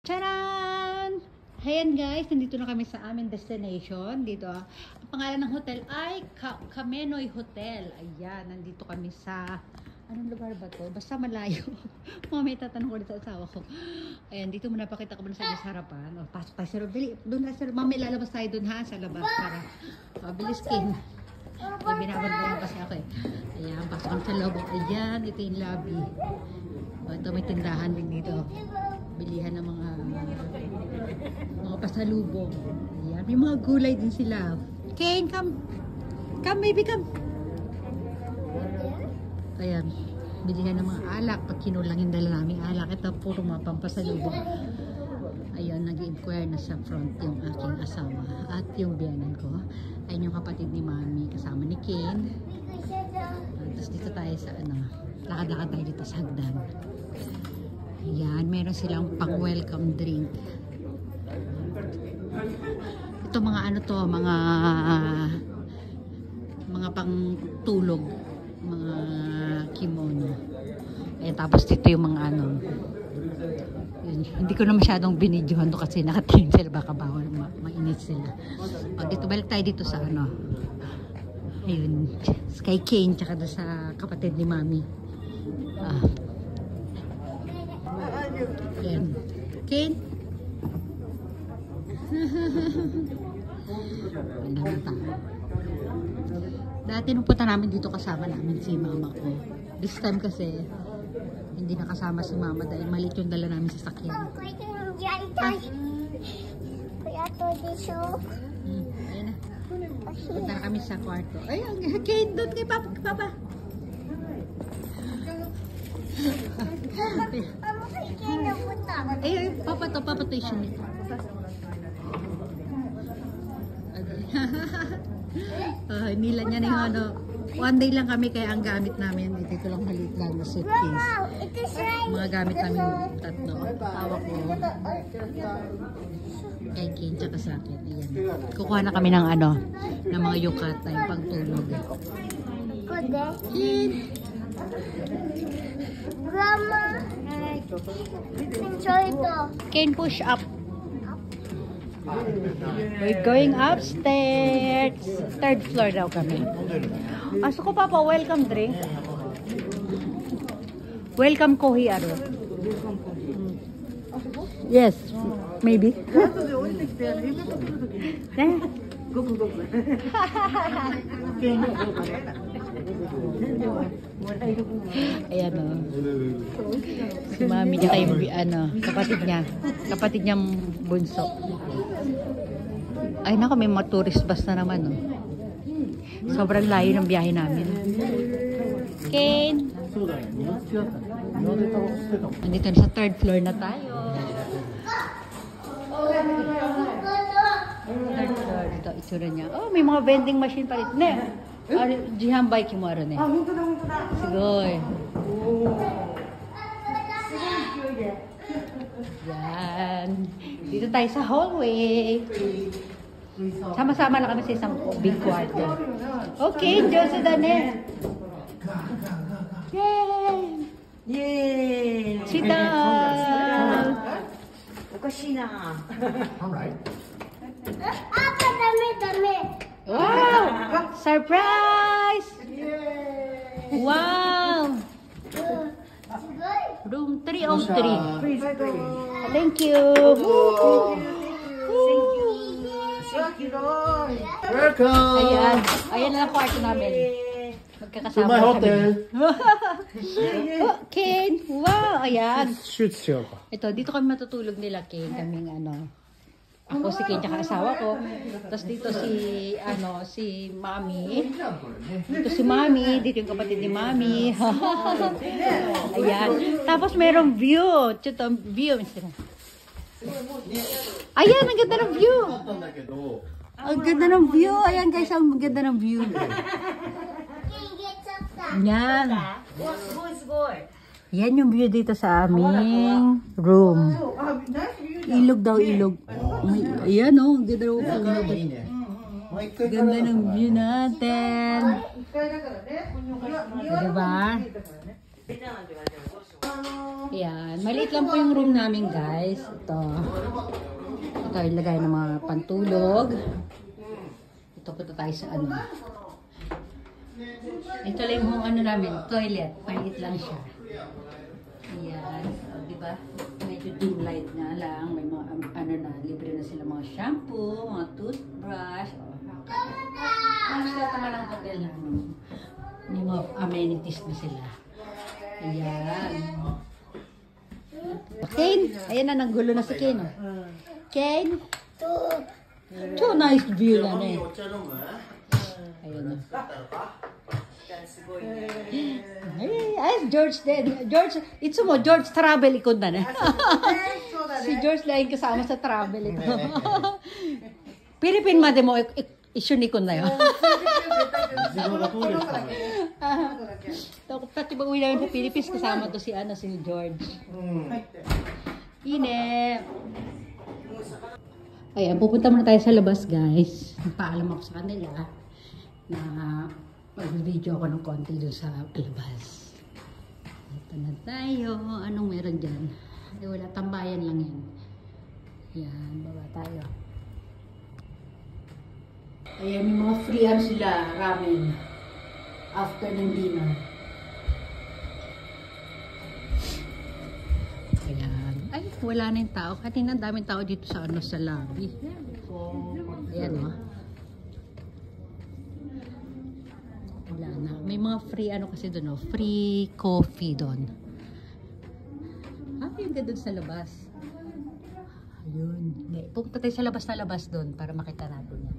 Charan! Ayan guys, nandito na kami sa aming destination. Dito, ang pangalan ng hotel ay Kamenoy Hotel. Ayan, nandito kami sa... Anong lugar ba to? Basta malayo. May tatanong ko rin sa asawa ko. Ayan, dito muna pakita ko muna sa harapan. O, pasok tayo sa loob. Doon na sa loob. Mami, lalabas tayo doon ha, sa labas. Para bilis kin. Binabag kasi ako eh. Ayan, pasok kami sa loob. Ayan, ito yung lobby. O, ito may tindahan din dito. Bilihan ng mga pasalubong. Ayan, may mga gulay din sila. Kane, come. Come, baby, come. Ayan, bilihan ng mga alak. Pag kinulang yung dala namin alak, ito puro mga pampasalubong. Ayun, nag-inquire na sa front yung aking asawa at yung biyanan ko. Ayun yung kapatid ni Mami, kasama ni Kane. Tapos dito tayo sa lakad-lakad tayo dito sa hagdan. Ayan, meron silang pang-welcome drink. Ito mga mga pang-tulog, mga kimono. Ayan, tapos dito yung mga yun, hindi ko na masyadong binidyohan to kasi nakatingin sila, baka bawal mainit sila. Dito, balik tayo dito sa ayun, kay Kane tsaka sa kapatid ni Mami. Ayan. Kane? Ang dami tao. Dati nung punta namin dito kasama namin si mama ko. This time kasi hindi nakasama si mama dahil maliit yung dala namin sa sakyan. Ayun na. Punta na kami sa kwarto. Ayun, Kane, doon kay Papa. Ayun, Papa to yung siya nito. Nila niya na yung one day lang kami kaya ang gamit namin ito lang maliit lang na suitcase. Mga gamit namin tatlo. Tawag ko kay Kane tsaka sa akin. Ayan. Kukuha na kami ng ng mga yukata yung pagtulog. Kane! Grandma! Enjoy ito. Kane, push up. We're going upstairs. Third floor daw kami. Aso ko Papa, welcome drink. Welcome kohi aro. Yes, maybe. Ayan o. Si Mami niya kayo, kapatid niyang bunso. Ay nako, may mga tourist bus na naman sobrang layo ng biyahe namin. Kane! Nandito na sa third floor na tayo. Third floor, ito itsura niya. Oh, may mga vending machine pa rin. Jihambay kimaro ne. Sigoy. Yan. Dito tayo sa hallway. Sama-sama na kami sa isang big kwarto. Okay, Jose Dane. Yay! Yay! Sit down. Okashina. Alright. Apa, dami. Wow! Surprise! Wow! Room 303. Thank you. Welcome Ayan na ang kwarto namin. Magkakasama to my hotel. Kane, wow, ayan. Shoot siya ka. Ito, dito kami matutulog nila, Kane. Kaming ako si Kane tsaka asawa ko. Tapos dito si Mami. Dito si Mami, dito yung kapatid ni Mami. Ayan. Tapos merong view. Ito, view. Ayan, ang ganda ng view. Ang ganda ng view. Ayan guys, ang ganda ng view. Yan. Yan yung view dito sa aming room. Ilog daw, ilog. Ayan o, ganda ng view. Ganda ng view natin. Diba? Ayan, maliit lang po yung room namin guys. Ito. Ito yung lagay ng mga pantulog. Ito punta tayo sa ano. Ito lang yung ano namin, toilet. Maliit lang siya. Ayan. O, diba? Medyo dim light nga lang. May mga ano na, libre na sila mga shampoo, mga toothbrush. Ang sila naman ang hotel na. May mga amenities na sila. Ayan. Kane, ayan na, nanggulo na si Kane. Oh. Kane? So nice view na eh. Ayun na. Ay, George din. George, it's mo, George travel ikon na. Si George lang kasama sa travel ito. Philippine made mo, isun ikon na yun. Pati ba uwi namin sa Philippines, kasama to si George. Ine. Ayan, pupunta muna tayo sa labas guys. Nagpaalam ako sa kanila na mag-video ako ng konti dun sa labas. Ito na tayo. Anong meron dyan? Ay, wala, tambayan lang yan. Ayan, baba tayo. Ayan, yung mga free sila, ramen. After ng dinner. Ayan. Ay, wala na yung tao. Kanina ang daming tao dito sa ano, sa lobby. Ayan, o. Wala na. May mga free ano kasi doon, o. Free coffee doon. Ah, yung doon sa labas. Ayun. Pupunta tayo sa labas na labas doon para makita natin yan.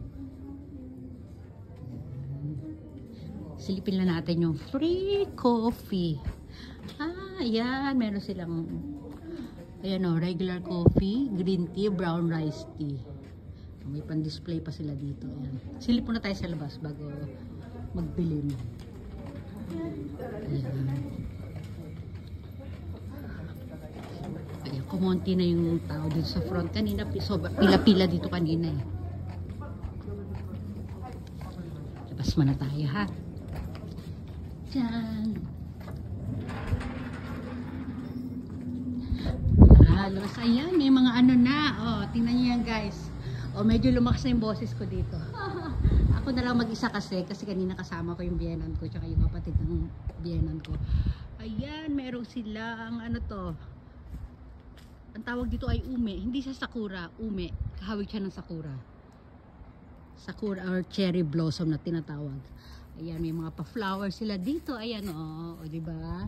Silipin lang natin yung free coffee. Ah, ayan. Meron silang ayan o, regular coffee, green tea, brown rice tea. May pan-display pa sila dito. Ayan. Silip muna tayo sa labas bago magbilin. Ayan. Ayan, kumonti na yung tao dito sa front. Kanina, pila-pila dito kanina eh. Labas muna tayo ha. Diyan. Halos, ayan, may mga ano na. Oh, tingnan niyo yan guys. Oh, medyo lumakas na yung boses ko dito. Ako na lang mag-isa kasi kanina kasama ko yung biyenan ko tsaka yung kapatid ng biyenan ko. Ayan, meron silang ano to. Ang tawag dito ay ume. Hindi siya sakura, ume. Kahawig siya ng sakura. Sakura or cherry blossom na tinatawag. Ayan, may mga pa-flower sila dito. Ayan, o, diba?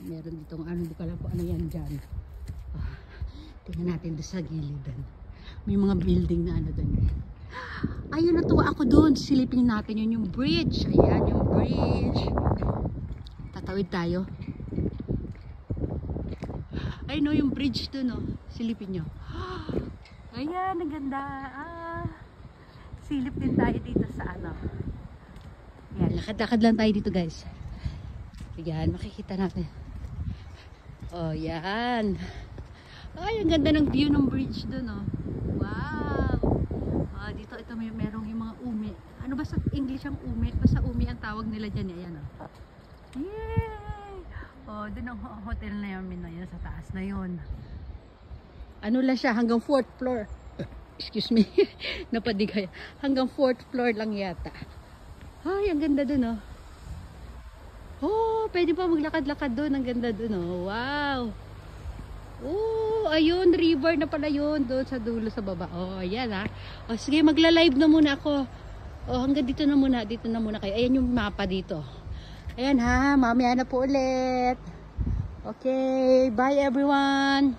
Meron ditong ano, di ko alam po ano yan dyan. Tingnan natin doon sa gilidan. May mga building na ano doon. Ayun, natuwa ako doon. Silipin natin yun, yung bridge. Ayan, yung bridge. Tatawid tayo. Ay no, yung bridge doon, oh. Silipin nyo. Ayan, ang ganda. Silip din tayo dito sa ano. Ayan, lakad-lakad lang tayo dito guys. Ayan, makikita natin. Oh, yan. Ay, ang ganda ng view ng bridge dun, oh. Wow. Dito, ito merong yung mga umi. Ano ba sa English ang umi? Basta umi ang tawag nila dyan. Ayan, oh. Yay! Oh, dun ang hotel na yun sa taas na yun. Ano lang siya, hanggang 4th floor. Excuse me, napadigay. Hanggang 4th floor lang yata. Ay, ang ganda dun, oh. Oh, pwede pa maglakad-lakad dun. Ang ganda dun, oh. Wow. Oh, ayun, river na pala yun. Doon sa dulo sa baba. Oh, ayan, ha. Oh, sige, magla-live na muna ako. Oh, hanggang dito na muna. Dito na muna kayo. Ayan yung mapa dito. Ayan, ha. Mamaya na po ulit. Okay, bye everyone.